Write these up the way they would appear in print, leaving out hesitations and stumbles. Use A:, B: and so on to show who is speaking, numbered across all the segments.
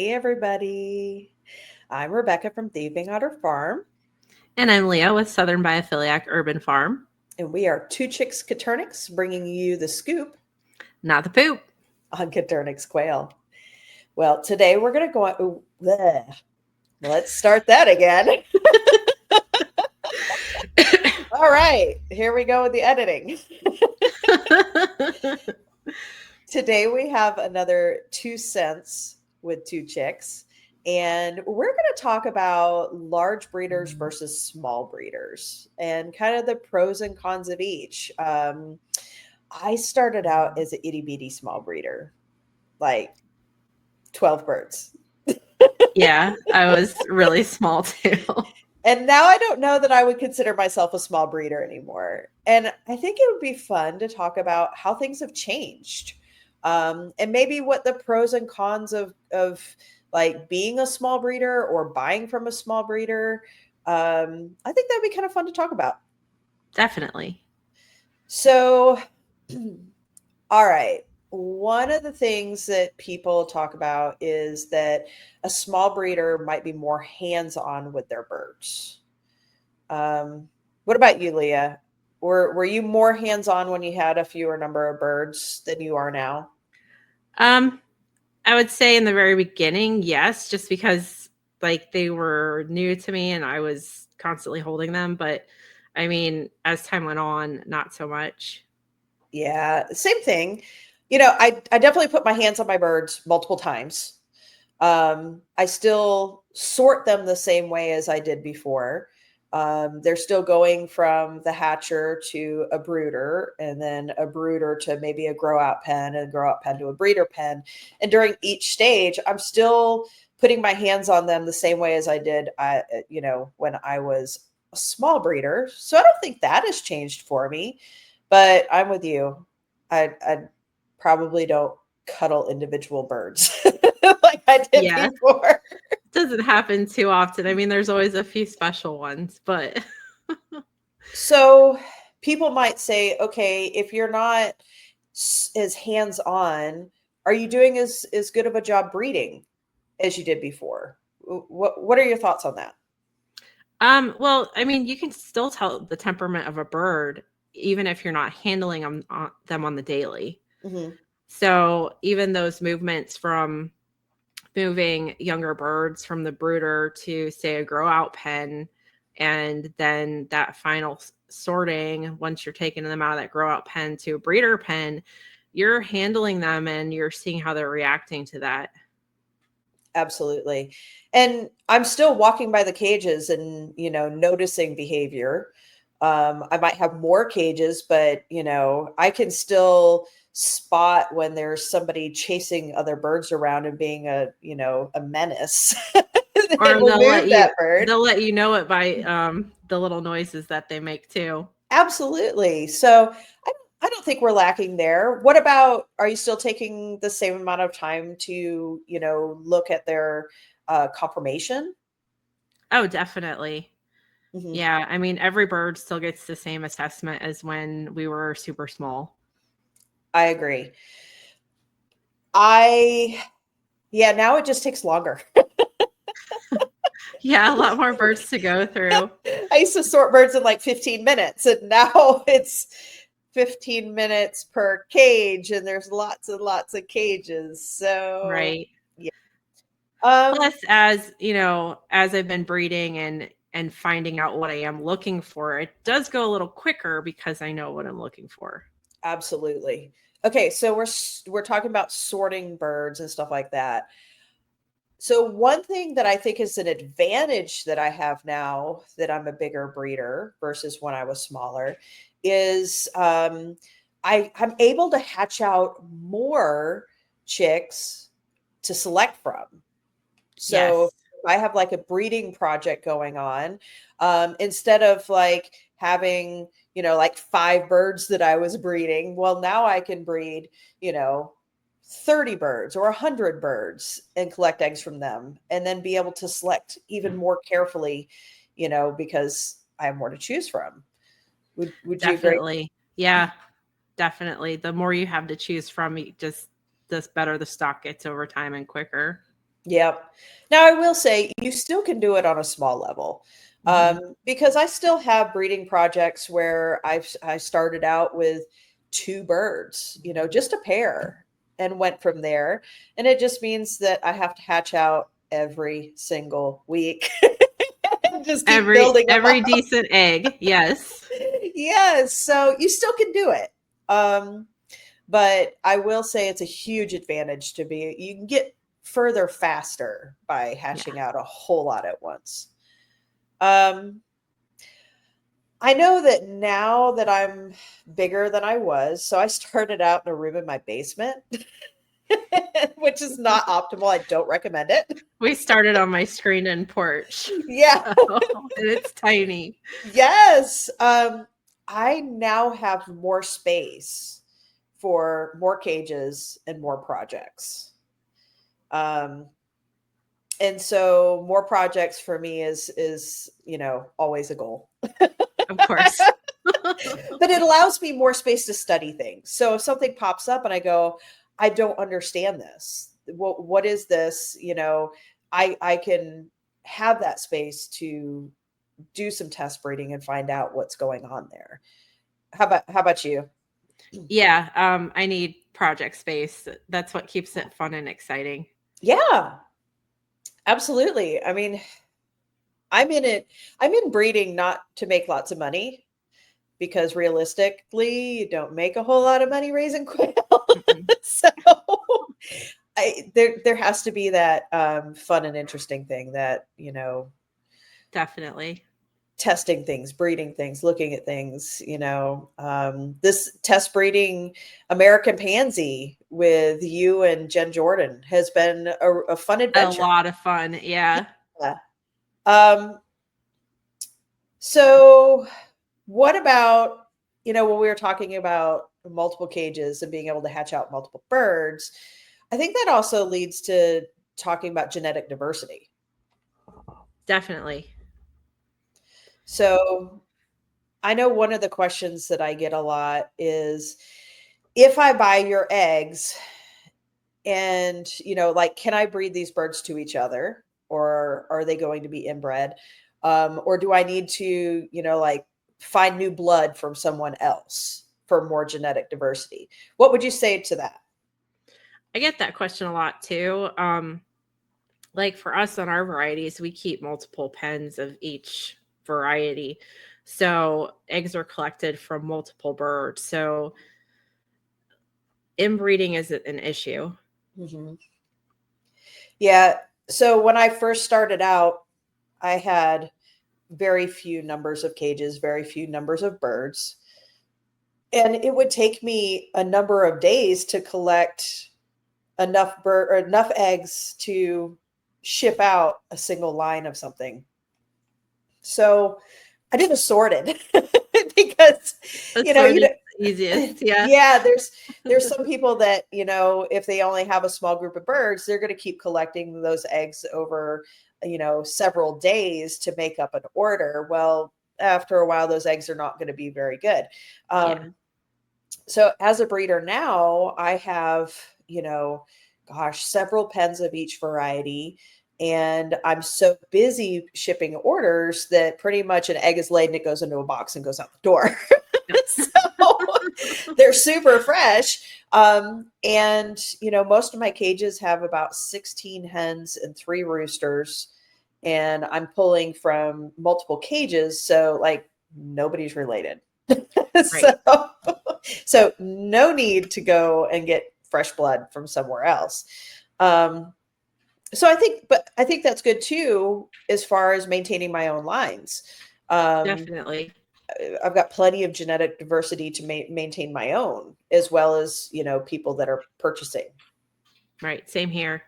A: Hey, everybody. I'm Rebecca from Thieving Otter Farm,
B: And I'm Leah with Southern Biophiliac Urban Farm.
A: and we are two Chix Coturnix bringing you the scoop
B: Not the poop.
A: on Coturnix quail. Well, today we're going to go on. Bleh. Let's start that again. All right, here we go with the editing. Today we have another 2 cents with two chicks, and we're going to talk about large breeders versus small breeders and kind of the pros and cons of each. I started out as an itty bitty small breeder, like 12 birds.
B: Yeah, I was really small too.
A: And now I don't know that I would consider myself a small breeder anymore. And I think it would be fun to talk about how things have changed. And maybe what the pros and cons of like being a small breeder or buying from a small breeder. I think that'd be kind of fun to talk about.
B: Definitely.
A: So, all right. One of the things that people talk about is that a small breeder might be more hands-on with their birds. What about you, Leah? Were you more hands-on when you had a fewer number of birds than you are now?
B: Um, I would say in the very beginning, yes, just because like they were new to me and I was constantly holding them. But I mean, as time went on, not so much.
A: Yeah, same thing. I definitely put my hands on my birds multiple times. I still sort them the same way as I did before. They're still going from the hatcher to a brooder, and then a brooder to maybe a grow out pen, and grow out pen to a breeder pen. And during each stage, I'm still putting my hands on them the same way as I did, when I was a small breeder. So I don't think that has changed for me. But I'm with you. I probably don't cuddle individual birds like I did
B: Yeah,
A: before.
B: it doesn't happen too often. I mean, there's always a few special ones, but
A: So people might say, okay, if you're not as hands on, are you doing as good of a job breeding as you did before? What are your thoughts on that?
B: well, I mean, you can still tell the temperament of a bird even if you're not handling them on the daily.
A: Hmm.
B: So even those movements from moving younger birds from the brooder to, say, a grow out pen, and then that final sorting, once you're taking them out of that grow out pen to a breeder pen, you're handling them and you're seeing how they're reacting to that.
A: Absolutely. And I'm still walking by the cages and, noticing behavior. I might have more cages, but, I can still spot when there's somebody chasing other birds around and being a menace and
B: Or
A: remove that bird.
B: they'll let you know it by the little noises that they make too.
A: Absolutely. So I don't think we're lacking there. What about, are you still taking the same amount of time to, look at their confirmation?
B: Oh, definitely.
A: Hmm.
B: Yeah, I mean, every bird still gets the same assessment as when we were super small.
A: I agree. I, yeah, now it just takes longer.
B: Yeah, a lot more birds to go through.
A: I used to sort birds in like 15 minutes, and now it's 15 minutes per cage, and there's lots and lots of cages. So,
B: Right.
A: yeah. Um,
B: Plus, as you know, as I've been breeding and finding out what I am looking for, it does go a little quicker because I know what I'm looking for.
A: Absolutely. Okay, so we're talking about sorting birds and stuff like that. So one thing that I think is an advantage that I have now that I'm a bigger breeder versus when I was smaller is I'm able to hatch out more chicks to select from. So
B: Yes.
A: if I have like a breeding project going on, instead of like having, like 5 birds that I was breeding, well, now I can breed, you know, 30 birds or 100 birds and collect eggs from them and then be able to select even more carefully, because I have more to choose from. Would you agree?
B: Definitely. Yeah, definitely. The more you have to choose from, just better the stock gets over time and quicker.
A: Yep. Now, I will say you still can do it on a small level,
B: Hmm.
A: because I still have breeding projects where I started out with two birds, just a pair, and went from there. And it just means that I have to hatch out every single week and just keep building them
B: Every
A: up.
B: decent egg. Yes.
A: Yes, so you still can do it. Um, but I will say it's a huge advantage to be, you can get further faster by
B: Yeah.
A: hashing out a whole lot at once. Um, I know that now that I'm bigger than I was, so I started out in a room in my basement, which is not optimal. I don't recommend it.
B: We started on my screen and porch.
A: Yeah.
B: So, and it's tiny.
A: Yes. I now have more space for more cages and more projects. Um, and so more projects for me is always a goal.
B: Of course.
A: But it allows me more space to study things. So if something pops up and I go, I don't understand this. What is this? I can have that space to do some test breeding and find out what's going on there. How about you?
B: Yeah. I need project space. That's what keeps it fun and exciting.
A: Yeah, absolutely. I mean, I'm in it. I'm in breeding not to make lots of money, because realistically, you don't make a whole lot of money raising quail.
B: Mm-mm.
A: So there has to be that fun and interesting thing that,
B: Definitely.
A: testing things, breeding things, looking at things, this test breeding American pansy with you and Jen Jordan has been a fun
B: A
A: adventure.
B: lot of fun. Yeah.
A: Yeah. Um, so what about, when we were talking about multiple cages and being able to hatch out multiple birds, I think that also leads to talking about genetic diversity.
B: Definitely.
A: So I know one of the questions that I get a lot is, if I buy your eggs and, like, can I breed these birds to each other, or are they going to be inbred? Or do I need to, like, find new blood from someone else for more genetic diversity? What would you say to that?
B: I get that question a lot too. Like for us on our varieties, we keep multiple pens of each variety. So eggs are collected from multiple birds. So inbreeding isn't an issue.
A: Mhm. Yeah. So when I first started out, I had very few numbers of cages, very few numbers of birds. And it would take me a number of days to collect enough eggs to ship out a single line of something. So I did assorted because you
B: Assorted
A: know,
B: the easiest. Yeah.
A: yeah, there's some people that, if they only have a small group of birds, they're going to keep collecting those eggs over, several days to make up an order. Well, after a while, those eggs are not going to be very good.
B: Yeah.
A: So as a breeder now, I have, several pens of each variety. And I'm so busy shipping orders that pretty much an egg is laid and it goes into a box and goes out the door.
B: Yep.
A: So they're super fresh. And, most of my cages have about 16 hens and 3 roosters. And I'm pulling from multiple cages. So, like, nobody's related.
B: Right.
A: so, so no need to go and get fresh blood from somewhere else. Um, but I think that's good too, as far as maintaining my own lines. Um,
B: Definitely.
A: I've got plenty of genetic diversity to maintain my own, as well as, people that are purchasing.
B: Right. Same here.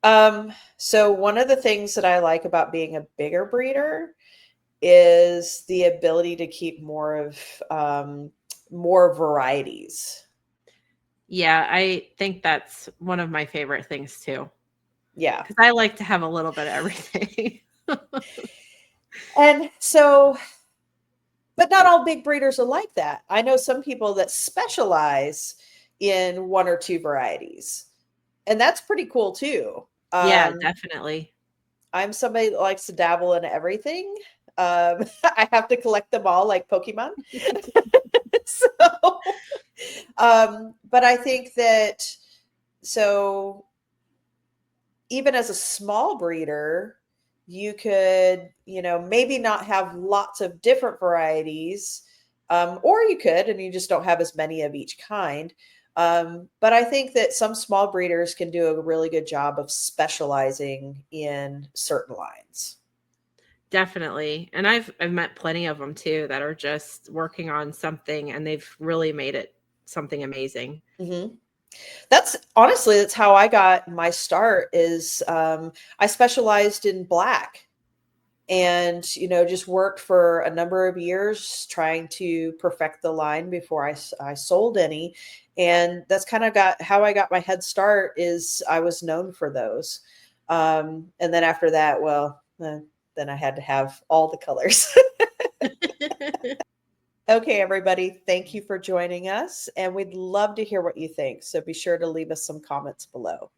A: So one of the things that I like about being a bigger breeder is the ability to keep more varieties.
B: Yeah. I think that's one of my favorite things too.
A: Yeah.
B: Because I like to have a little bit of everything.
A: And so, but not all big breeders are like that. I know some people that specialize in one or two varieties. And that's pretty cool too.
B: Yeah, definitely.
A: I'm somebody that likes to dabble in everything. I have to collect them all like Pokemon. So, but I think that, so even as a small breeder, you could, maybe not have lots of different varieties, or you could, and you just don't have as many of each kind. But I think that some small breeders can do a really good job of specializing in certain lines.
B: Definitely. And I've met plenty of them too that are just working on something and they've really made it something amazing.
A: Mm-hmm. That's how I got my start. Is I specialized in black, and just worked for a number of years trying to perfect the line before I sold any. And that's kind of got how I got my head start. Is I was known for those. And then after that, well, then I had to have all the colors. Okay, everybody, thank you for joining us, and we'd love to hear what you think. So be sure to leave us some comments below.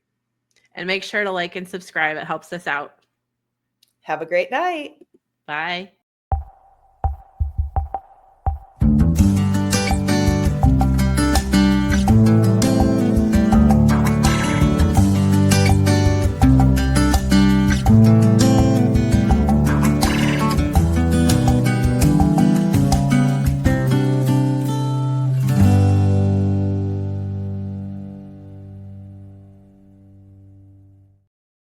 B: And make sure to like and subscribe. It helps us out.
A: Have a great night.
B: Bye.